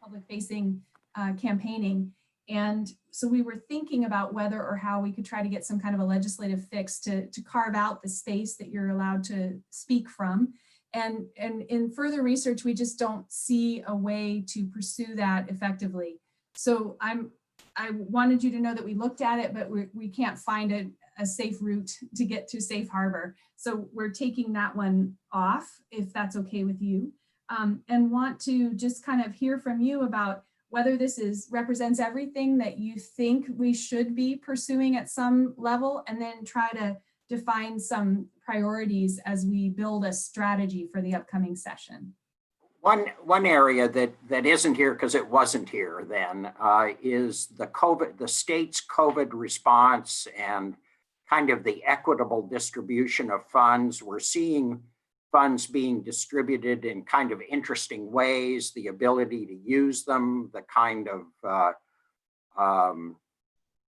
public facing campaigning. And so we were thinking about whether or how we could try to get some kind of a legislative fix to carve out the space that you're allowed to speak from. And in further research, we just don't see a way to pursue that effectively. So I wanted you to know that we looked at it, but we can't find a safe route to get to safe harbor. So we're taking that one off, if that's okay with you, and want to just kind of hear from you about whether this represents everything that you think we should be pursuing at some level, and then try to define some priorities as we build a strategy for the upcoming session. One area that isn't here because it wasn't here then is the state's COVID response and kind of the equitable distribution of funds. We're seeing funds being distributed in kind of interesting ways, the ability to use them, the kind of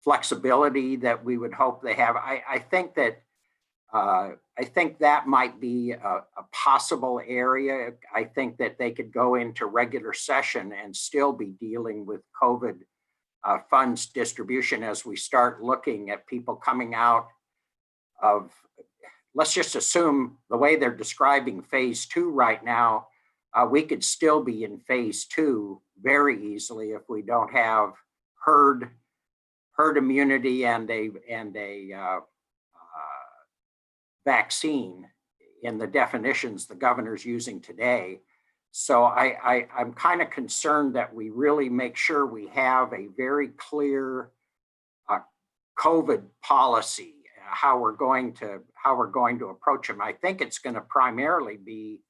flexibility that we would hope they have. I think that might be a possible area. I think that they could go into regular session and still be dealing with COVID funds distribution as we start looking at people coming out of, let's just assume the way they're describing phase 2 right now, we could still be in phase 2 very easily if we don't have herd immunity and a vaccine in the definitions the governor's using today. So I'm kind of concerned that we really make sure we have a very clear COVID policy, how we're going to approach them. I think it's going to primarily be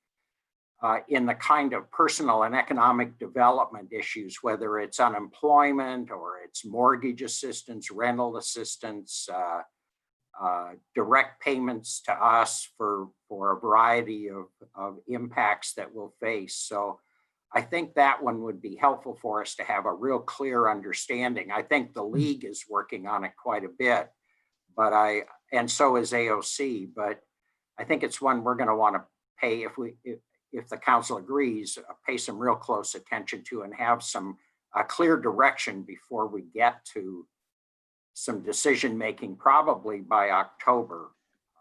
in the kind of personal and economic development issues, whether it's unemployment or it's mortgage assistance, rental assistance, direct payments to us for a variety of impacts that we'll face. So I think that one would be helpful for us to have a real clear understanding. I think the league is working on it quite a bit, and so is AOC, but I think it's one we're going to want to pay, if the council agrees, pay some real close attention to and have some clear direction before we get to some decision making, probably by October.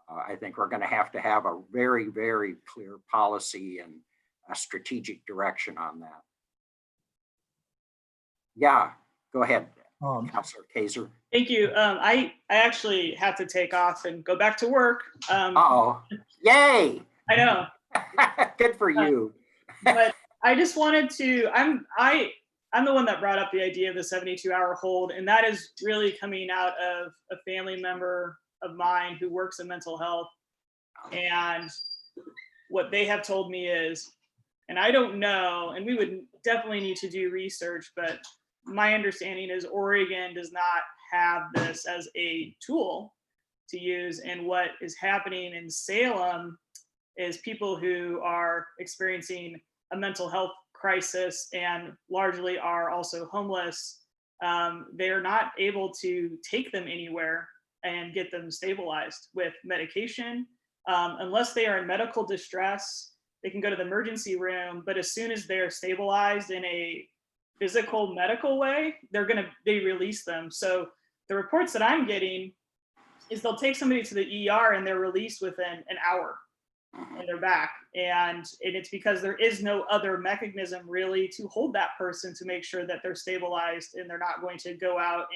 I think we're going to have a very, very clear policy and a strategic direction on that. Yeah, go ahead, Councilor Kaiser. Thank you. I actually have to take off and go back to work. Yay! I know. Good for you. But I just wanted to, I'm the one that brought up the idea of the 72-hour hold, and that is really coming out of a family member of mine who works in mental health. And what they have told me is, and I don't know, and we would definitely need to do research, but my understanding is Oregon does not have this as a tool to use. And what is happening in Salem is people who are experiencing a mental health crisis and largely are also homeless, they're not able to take them anywhere and get them stabilized with medication. Unless they are in medical distress, they can go to the emergency room, but as soon as they're stabilized in a physical medical way, they release them. So the reports that I'm getting is they'll take somebody to the ER and they're released within an hour and they're back. And it's because there is no other mechanism really to hold that person to make sure that they're stabilized and they're not going to go out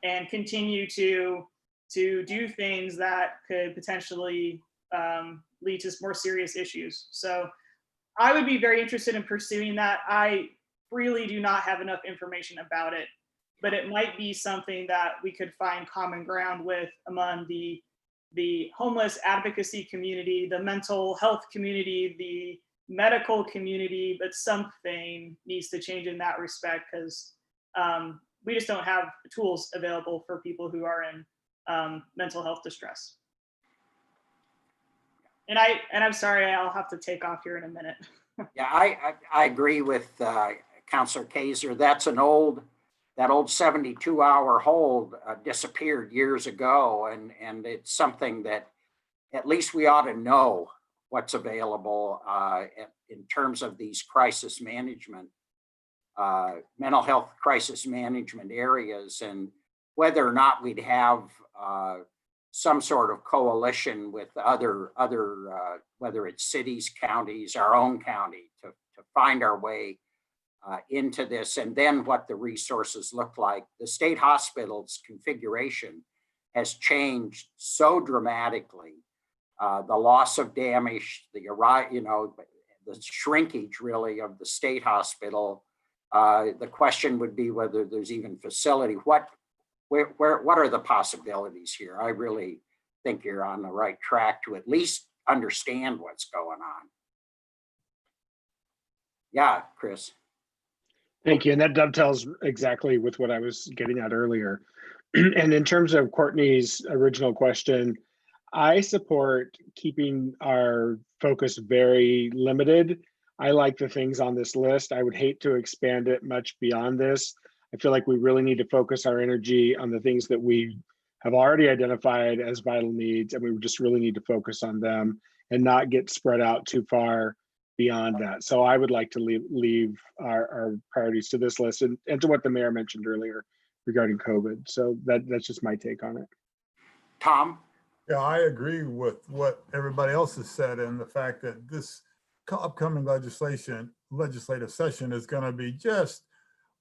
and continue to do things that could potentially lead to more serious issues. So I would be very interested in pursuing that. I really do not have enough information about it, but it might be something that we could find common ground with among the homeless advocacy community, the mental health community, the medical community, but something needs to change in that respect because we just don't have tools available for people who are in mental health distress. And I'm sorry, I'll have to take off here in a minute. Yeah, I agree with Councilor Kaiser. That's that old 72-hour hold disappeared years ago, and it's something that at least we ought to know what's available in terms of these crisis management, mental health crisis management areas, and whether or not we'd have some sort of coalition with other whether it's cities, counties, our own county, to find our way into this, and then what the resources look like. The state hospital's configuration has changed so dramatically. The loss of damage, the shrinkage really of the state hospital, The question would be whether there's even facility. What are the possibilities here? I really think you're on the right track to at least understand what's going on. Yeah, Chris. Thank you. And that dovetails exactly with what I was getting at earlier. And in terms of Courtney's original question, I support keeping our focus very limited. I like the things on this list. I would hate to expand it much beyond this. I feel like we really need to focus our energy on the things that we have already identified as vital needs, and we just really need to focus on them and not get spread out too far beyond that. So I would like to leave our priorities to this list and to what the mayor mentioned earlier regarding COVID. So that's just my take on it. Tom? Yeah, I agree with what everybody else has said, and the fact that this upcoming legislative session is going to be just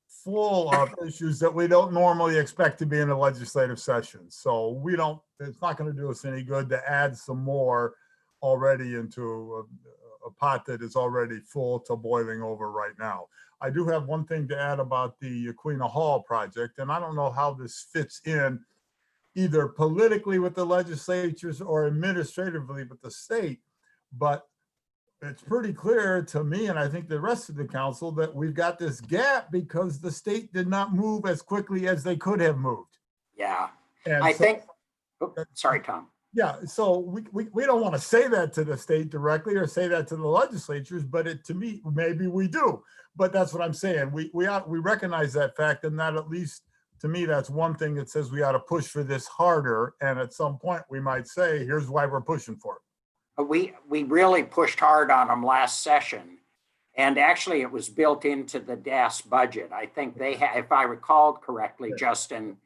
full of issues that we don't normally expect to be in a legislative session. So it's not going to do us any good to add some more already into a pot that is already full to boiling over right now. I do have one thing to add about the Aquina Hall project, and I don't know how this fits in either politically with the legislatures or administratively with the state, but it's pretty clear to me, and I think the rest of the council, that we've got this gap because the state did not move as quickly as they could have moved. Yeah, And I think, sorry, Tom. Yeah, so we don't want to say that to the state directly or say that to the legislatures, but to me, maybe we do. But that's what I'm saying. We recognize that fact, and that, at least to me, that's one thing that says we ought to push for this harder. And at some point we might say, here's why we're pushing for it. We really pushed hard on them last session. And actually it was built into the DAS budget. I think they had, if I recalled correctly, Yeah. Justin,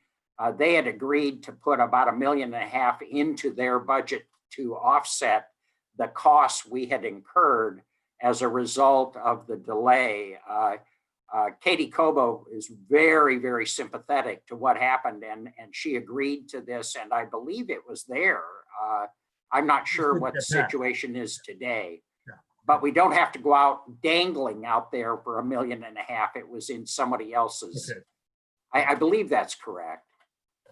they had agreed to put about $1.5 million into their budget to offset the costs we had incurred as a result of the delay. Katie Cobo is very, very sympathetic to what happened, and she agreed to this, and I believe it was there. I'm not sure what the situation is today, Yeah. but we don't have to go out dangling out there for $1.5 million. It was in somebody else's. Okay. I believe that's correct.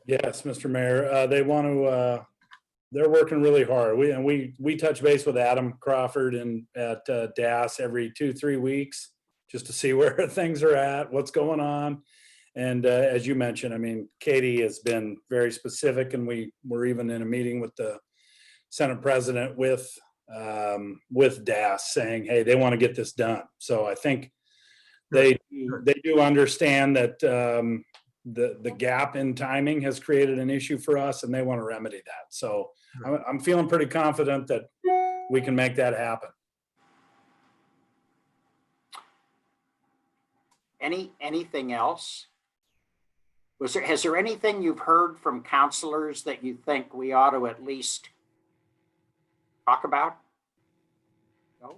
Yes, Mr. Mayor, they want to, they're working really hard. We touch base with Adam Crawford at DAS every 2-3 weeks just to see where things are at, what's going on. And as you mentioned, I mean, Katie has been very specific, and we were even in a meeting with the Senate President with DAS saying, hey, they want to get this done. So I think they do understand that the gap in timing has created an issue for us, and they want to remedy that. So I'm feeling pretty confident that we can make that happen. Anything else? Has there anything you've heard from counselors that you think we ought to at least talk about? No?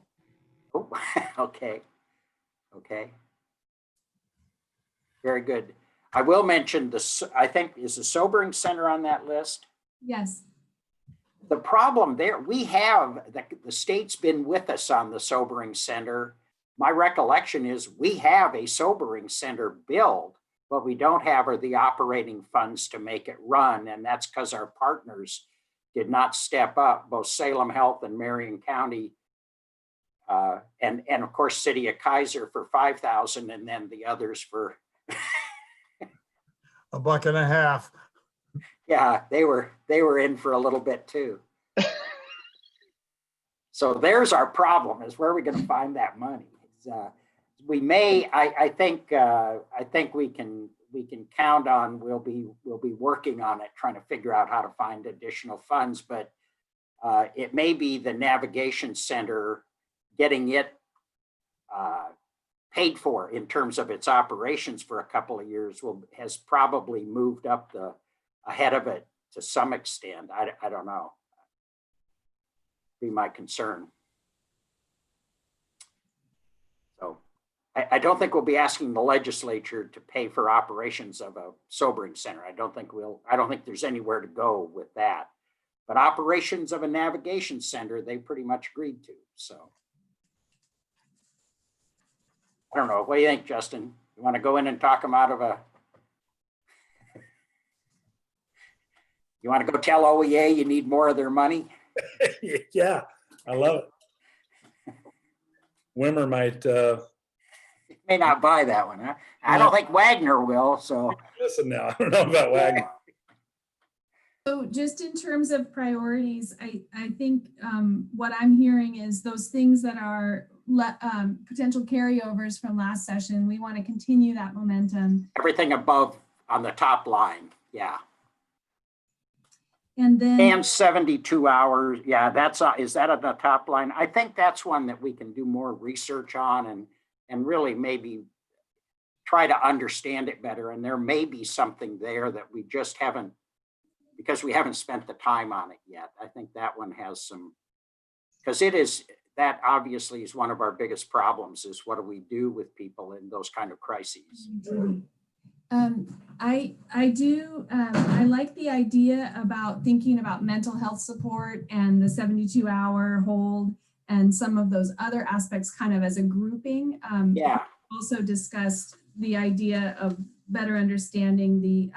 Oh, okay. Okay. Very good. I will mention I think, is the sobering center on that list? Yes. The problem there, we have, the state's been with us on the sobering center. My recollection is we have a sobering center build. What we don't have are the operating funds to make it run. And that's because our partners did not step up, both Salem Health and Marion County. And of course, City of Kaiser for $5,000, and then the others for $1.50. Yeah, they were in for a little bit too. So there's our problem, is where are we going to find that money? We may, I think we can count on, we'll be working on it, trying to figure out how to find additional funds, but it may be the navigation center, getting it paid for in terms of its operations for a couple of years has probably moved up ahead of it to some extent. I don't know. Be my concern. So I don't think we'll be asking the legislature to pay for operations of a sobering center. I don't think there's anywhere to go with that. But operations of a navigation center, they pretty much agreed to. So I don't know. What do you think, Justin? You want to go in and talk them out of a, you want to go tell OEA you need more of their money? Yeah, I love it. Wimmer might, May not buy that one, huh? I don't think Wagner will, so. listen now, I don't know about Wagner. So just in terms of priorities, I think what I'm hearing is those things that are potential carryovers from last session, we want to continue that momentum. Everything above on the top line, yeah. And then And 72 hours, yeah, that's, is that on the top line? I think that's one that we can do more research on and really maybe try to understand it better. And there may be something there that we just haven't, because we haven't spent the time on it yet. I think that one has some, because it is, that obviously is one of our biggest problems, is what do we do with people in those kind of crises? I like the idea about thinking about mental health support and the 72-hour hold and some of those other aspects kind of as a grouping. Yeah. Also discussed the idea of better understanding the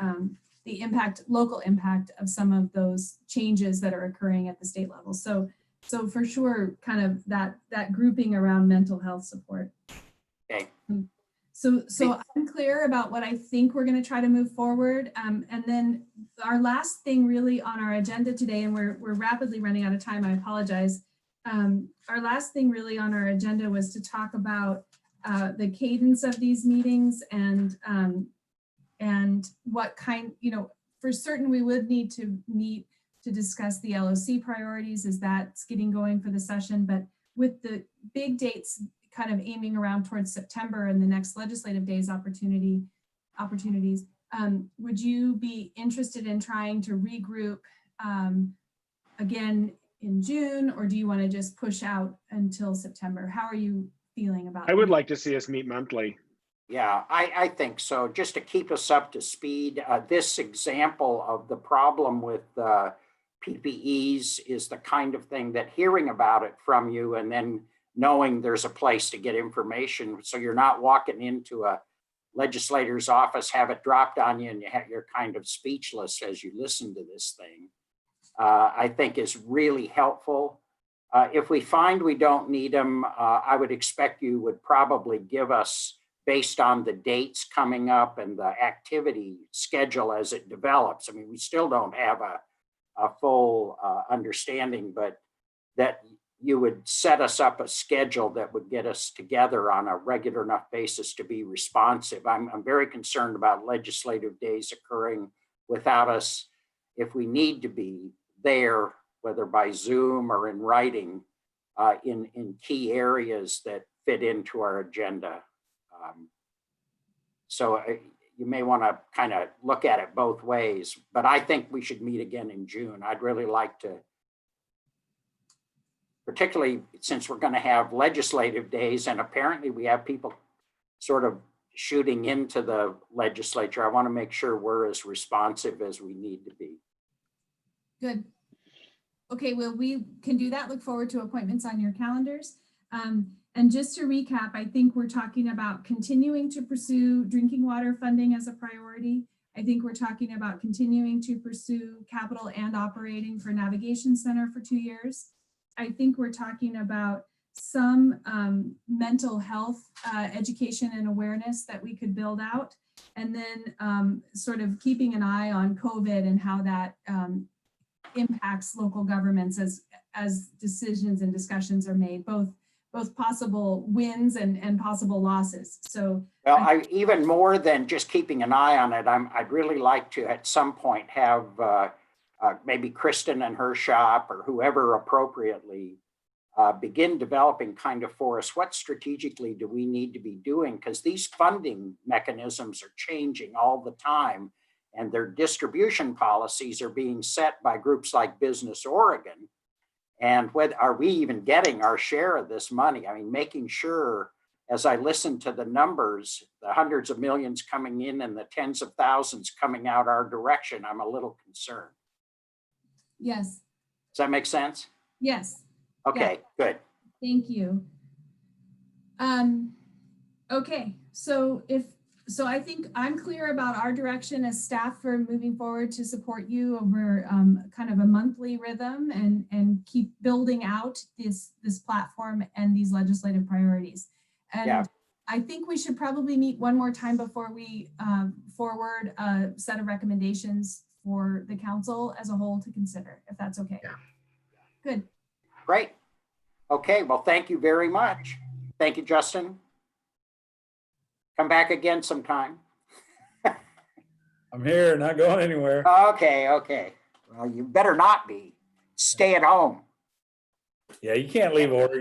impact, local impact of some of those changes that are occurring at the state level. So for sure, kind of that grouping around mental health support. Okay. So I'm clear about what I think we're going to try to move forward. And then our last thing really on our agenda today, and we're rapidly running out of time, I apologize. Our last thing really on our agenda was to talk about the cadence of these meetings and what kind, for certain we would need to meet to discuss the LOC priorities as that's getting going for the session. But with the big dates kind of aiming around towards September and the next legislative days opportunities, would you be interested in trying to regroup again in June, or do you want to just push out until September? How are you feeling about I would like to see us meet monthly. Yeah, I think so. Just to keep us up to speed, this example of the problem with PPEs is the kind of thing that hearing about it from you and then knowing there's a place to get information, so you're not walking into a legislator's office, have it dropped on you, and you're kind of speechless as you listen to this thing, I think is really helpful. If we find we don't need them, I would expect you would probably give us, based on the dates coming up and the activity schedule as it develops. I mean, we still don't have a full understanding, but that you would set us up a schedule that would get us together on a regular enough basis to be responsive. I'm very concerned about legislative days occurring without us, if we need to be there, whether by Zoom or in writing, in key areas that fit into our agenda. So you may want to kind of look at it both ways, but I think we should meet again in June. I'd really like to, particularly since we're going to have legislative days and apparently we have people sort of shooting into the legislature. I want to make sure we're as responsive as we need to be. Good. Okay, well, we can do that. Look forward to appointments on your calendars. And just to recap, I think we're talking about continuing to pursue drinking water funding as a priority. I think we're talking about continuing to pursue capital and operating for Navigation Center for 2 years. I think we're talking about some mental health education and awareness that we could build out. And then sort of keeping an eye on COVID and how that impacts local governments as decisions and discussions are made, both possible wins and possible losses. So, well, even more than just keeping an eye on it, I'd really like to at some point have maybe Kristen and her shop or whoever appropriately begin developing kind of for us, what strategically do we need to be doing? Because these funding mechanisms are changing all the time and their distribution policies are being set by groups like Business Oregon. And are we even getting our share of this money? I mean, making sure, as I listen to the numbers, the hundreds of millions coming in and the tens of thousands coming out our direction, I'm a little concerned. yes. Does that make sense? Yes. Okay, good. Thank you. Okay, so if So I think I'm clear about our direction as staff for moving forward to support you over kind of a monthly rhythm and keep building out this platform and these legislative priorities. Yeah. And I think we should probably meet one more time before we forward a set of recommendations for the council as a whole to consider, if that's okay. Yeah. Good. Great. Okay, well, thank you very much. Thank you, Justin. Come back again sometime. I'm here, not going anywhere. Okay, okay. Well, you better not be. Stay at home. Yeah, you can't leave Oregon.